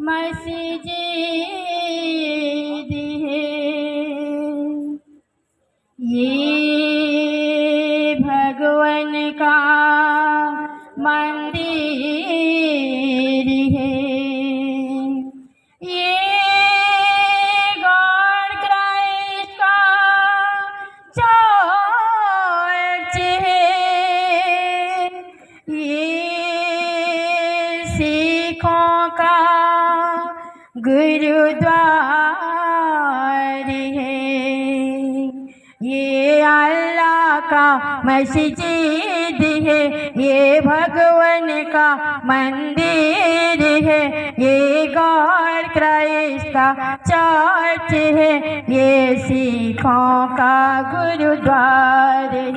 मस्जिद है। ये भगवान का मंदिर है। ये गॉड क्राइस्ट का चर्च है। ये सिखों का गुरुद्वार है। ये अल्लाह का मस्जिद है। ये भगवान का मंदिर है। ये गॉड क्राइस्ट का चर्च है। ये सिखों का गुरुद्वार है।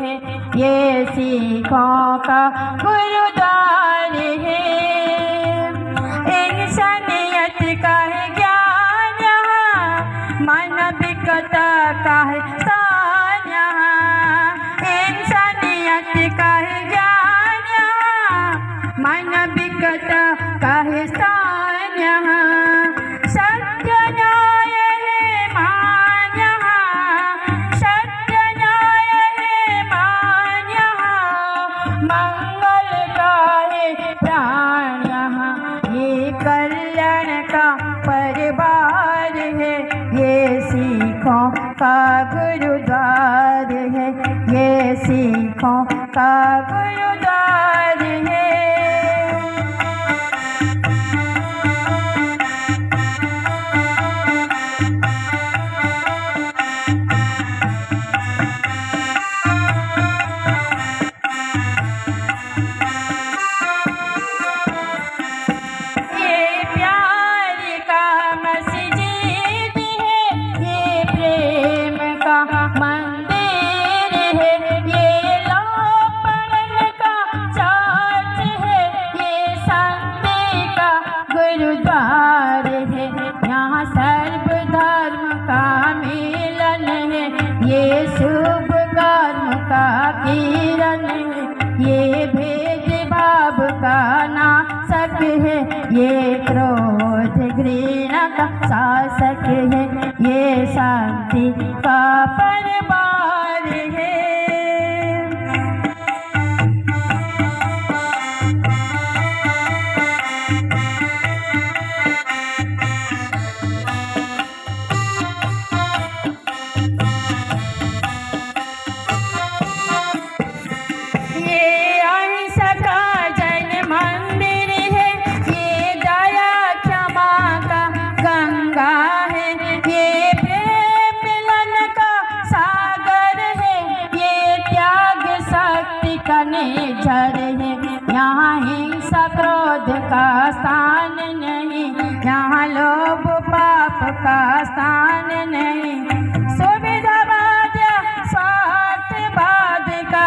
ये सिखों का गुरुद्वार है। इंसानियत का है ज्ञान यहाँ, मानविकता का है स्थान यहाँ। इंसानियत का है ज्ञान यहाँ, मानविकता का है स्थान यहाँ। सत्य न्याय है मान यहाँ, सत्य न्याय है मान यहाँ। मंगल का है प्राण यहाँ। ये कल्याण का परिवार है। ये सिखों का गुरुद्वार है। ये सिखों का गुरुद्वार है। मंदिर है। ये लोपड़न का चर्च है। ये शांति का गुरुद्वार है। यहाँ सर्व धर्म का मिलन है। ये शुभ कर्म का किरण है। ये भेदभाव का नाशक है। ये क्रोध घृणा का शासक है। ये शांति का परिवार है। ये अहिंसा का जैन मंदिर है। ये दया क्षमा का गंगा है। ये प्रेम मिलन का सागर है। ये त्याग शक्ति का निझर है। यहाँ हिंसा क्रोध का स्थान नहीं। यहाँ लोभ पाप का स्थान नहीं। सुविधावाद या स्वार्थवाद का,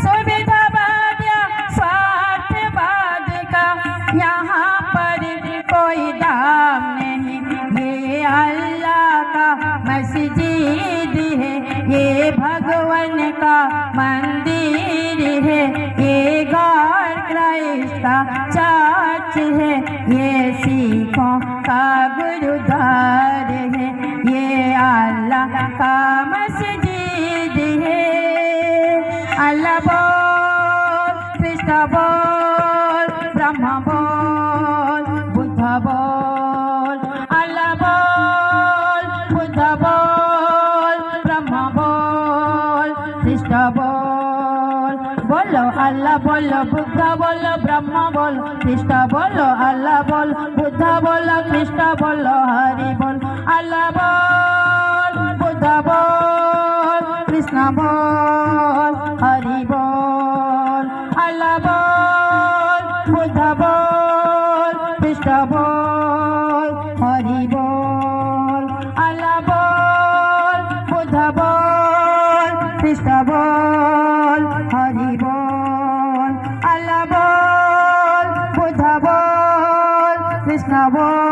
सुविधावाद या स्वार्थवाद का यहाँ पर कोई दाम नहीं। ये अल्लाह का मस्जिद है। ये भगवान का मंदिर है। ये गॉड क्राइस्ट का चर्च है। ये सिखों का गुरुद्वार है। ये अल्लाह का मस्जिद है। अल्लाह बोल, कृष्ण बोल, ब्रह्म बोल, बुद्ध बोल। अल्लाह बोल, बुद्ध बोल, ब्रह्म बोल, कृष्ण बोल। बोलो अल्लाह बोलो, बुद्ध बोलो, ब्रह्म बोलो, कृष्ण बोलो। अल्लाह बोल, बुद्ध बोलो, कृष्ण बोलो, हरि बोल। अल्लाह बोल, बुद्ध बोल, कृष्ण बोल, हरि बोल। अल्लाह बोल, बुद्ध बोल, कृष्ण बोल, हरि बोल। अल्लाह बोल, बुद्ध बोल, कृष्ण बोल, हरि बोल। अल्लाह बोल, बुद्ध बोल, कृष्ण बोल।